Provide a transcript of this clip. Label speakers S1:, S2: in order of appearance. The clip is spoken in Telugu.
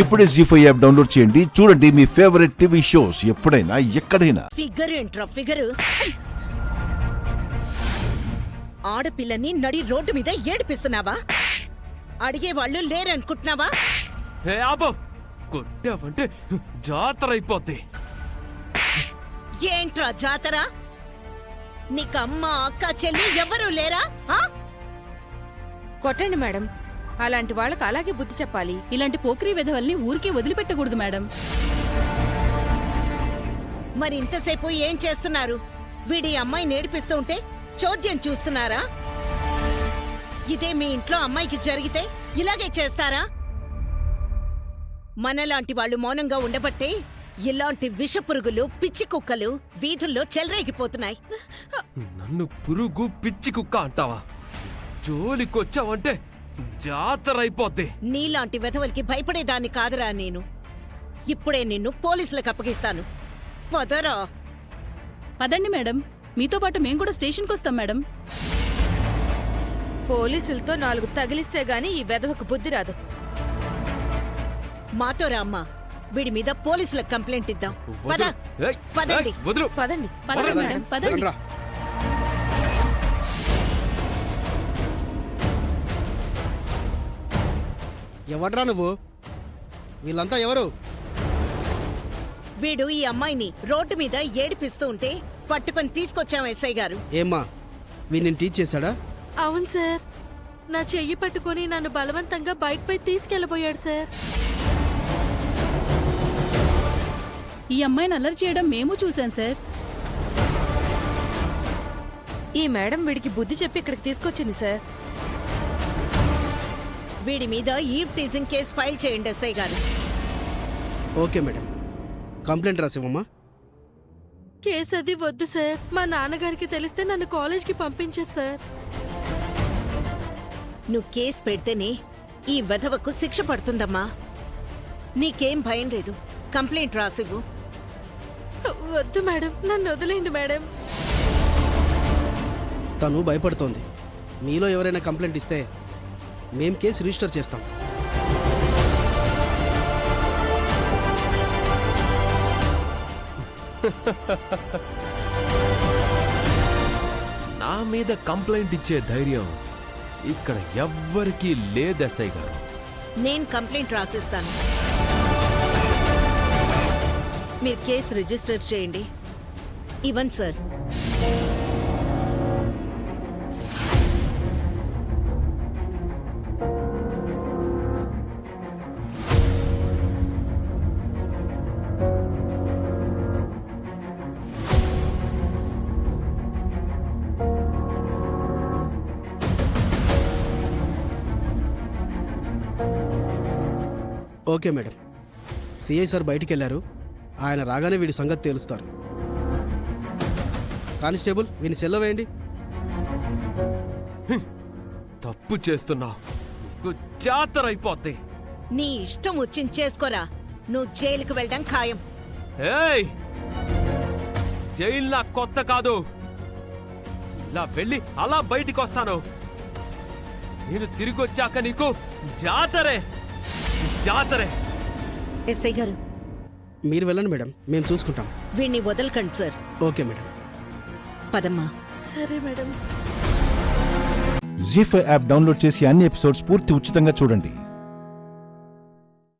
S1: ఇప్పుడే జీ5 యాప్ డౌన్లోడ్ చేయండి. చూడండి మీ ఫేవరెట్ టీవీ షోస్ ఎప్పుడైనా ఎక్కడైనా.
S2: ఫిగర్ ఏంట్రా ఫిగర్? ఆడపిల్లని నడి రోడ్డు మీద ఏడిపిస్తున్నావా? అడిగేవాళ్ళు లేరనుకుంటున్నావా?
S3: కొట్టావంటే జాతర అయిపోద్ది.
S2: ఏంట్రా జాతర? నీకమ్మ అక్క చెల్లి ఎవరూ లేరా?
S4: కొట్టండి మేడం, అలాంటి వాళ్ళకు అలాగే బుద్ధి చెప్పాలి.
S5: ఇలాంటి పోకిరీ విధవల్ని ఊరికే వదిలిపెట్టకూడదు మేడం.
S2: మరి ఇంతసేపు ఏం చేస్తున్నారు? వీడి అమ్మాయి నేర్పిస్తూ ఉంటే చోద్యం చూస్తున్నారా? ఇదే మీ ఇంట్లో అమ్మాయికి జరిగితే ఇలాగే చేస్తారా? మనలాంటి వాళ్ళు మౌనంగా ఉండబట్టే ఇలాంటి విషపురుగులు, పిచ్చి కుక్కలు వీధుల్లో చెలరేగిపోతున్నాయి.
S3: నన్ను పురుగు పిచ్చి కుక్క అంటావా? జోలికొచ్చావంటే జాతర అయిపోద్ది.
S2: నీలాంటి వెధవలకి భయపడేదాన్ని కాదురా నేను. ఇప్పుడే నిన్ను పోలీసులకు అప్పగిస్తాను. పదరా.
S5: పదండి మేడం, మీతో పాటు మేము కూడా స్టేషన్కి వస్తాం మేడం.
S4: పోలీసులతో 4 తగిలిస్తే గాని ఈ వెధవకు బుద్ధి రాదు.
S2: మాతో రా అమ్మా, వీడి మీద పోలీసులకు కంప్లైంట్ ఇద్దాం. పద.
S3: ఏయ్,
S2: పదండి.
S3: ఏయ్, వదులు.
S4: పదండి.
S5: పదండి మేడం, పదండి.
S6: ఎవడ్రా నువ్వు? వీళ్ళంతా ఎవరు?
S2: వీడు ఈ అమ్మాయిని రోడ్డు మీద ఏడిపిస్తూ ఉంటే పట్టుకొని తీసుకొచ్చాం ఎస్ఐ గారు.
S6: ఏమ్మా, వీడిని టీచ్ చేశాడా?
S7: అవును సార్, నా చెయ్యి పట్టుకొని నన్ను బలవంతంగా బైక్ పై తీసుకెళ్లబోయాడు సార్.
S5: ఈ అమ్మాయిని అల్లరి చేయడం మేము చూసాం సార్.
S4: ఈ మేడం వీడికి బుద్ధి చెప్పి ఇక్కడికి తీసుకొచ్చింది సార్.
S2: వీడి మీద ఈవ్ టీజింగ్ కేసు ఫైల్ చేయండి ఎస్ఐ గారు.
S6: ఓకే మేడం, కంప్లైంట్ రాసివ్వమ్మా.
S7: కేసు అది వద్దు సార్, మా నాన్నగారికి తెలిస్తే నన్ను కాలేజ్కి పంపించారు సార్.
S2: నువ్వు కేసు పెడితేనే ఈ వెధవకు శిక్ష పడుతుందమ్మా. నీకేం భయం లేదు, కంప్లైంట్ రాసివ్వు.
S7: వద్దు మేడం, నన్ను వదిలేండి మేడం.
S6: తను భయపడుతోంది. మీలో ఎవరైనా కంప్లైంట్ ఇస్తే మేం కేసు రిజిస్టర్ చేస్తాం.
S3: నా మీద కంప్లైంట్ ఇచ్చే ధైర్యం ఇక్కడ ఎవ్వరికీ లేదు ఎస్ఐ గారు.
S2: నేను కంప్లైంట్ రాసిస్తాను. మీరు కేసు రిజిస్టర్ చేయండి. ఇవ్వండి sir.
S6: Okay madam, CI sir బయటికి వెళ్ళారు. ఆయన రాగానే వీడి సంగతి తేలుస్తారు. కానిస్టేబుల్, వీని సెల్లో వేయండి.
S3: తప్పు చేస్తున్నా, జాతర అయిపోద్ది.
S2: నీ ఇష్టం వచ్చింది చేసుకోరా, నువ్వు జైలుకు వెళ్ళడం ఖాయం.
S3: ఏయ్, జైలు నా కొత్త కాదు. ఇలా వెళ్ళి అలా బయటికి వస్తాను. నేను తిరిగి వచ్చాక నీకు జాతరే జాతరే.
S2: ఎస్ఐ గారు,
S6: మీరు వెళ్ళండి మేడం, మేము చూసుకుంటాం.
S2: వీణ్ణి వదలకండి సార్.
S6: Okay madam.
S2: పదమ్మా.
S7: సరే మేడం.
S1: జీ5 యాప్ డౌన్లోడ్ చేసి అన్ని ఎపిసోడ్స్ పూర్తి ఉచితంగా చూడండి.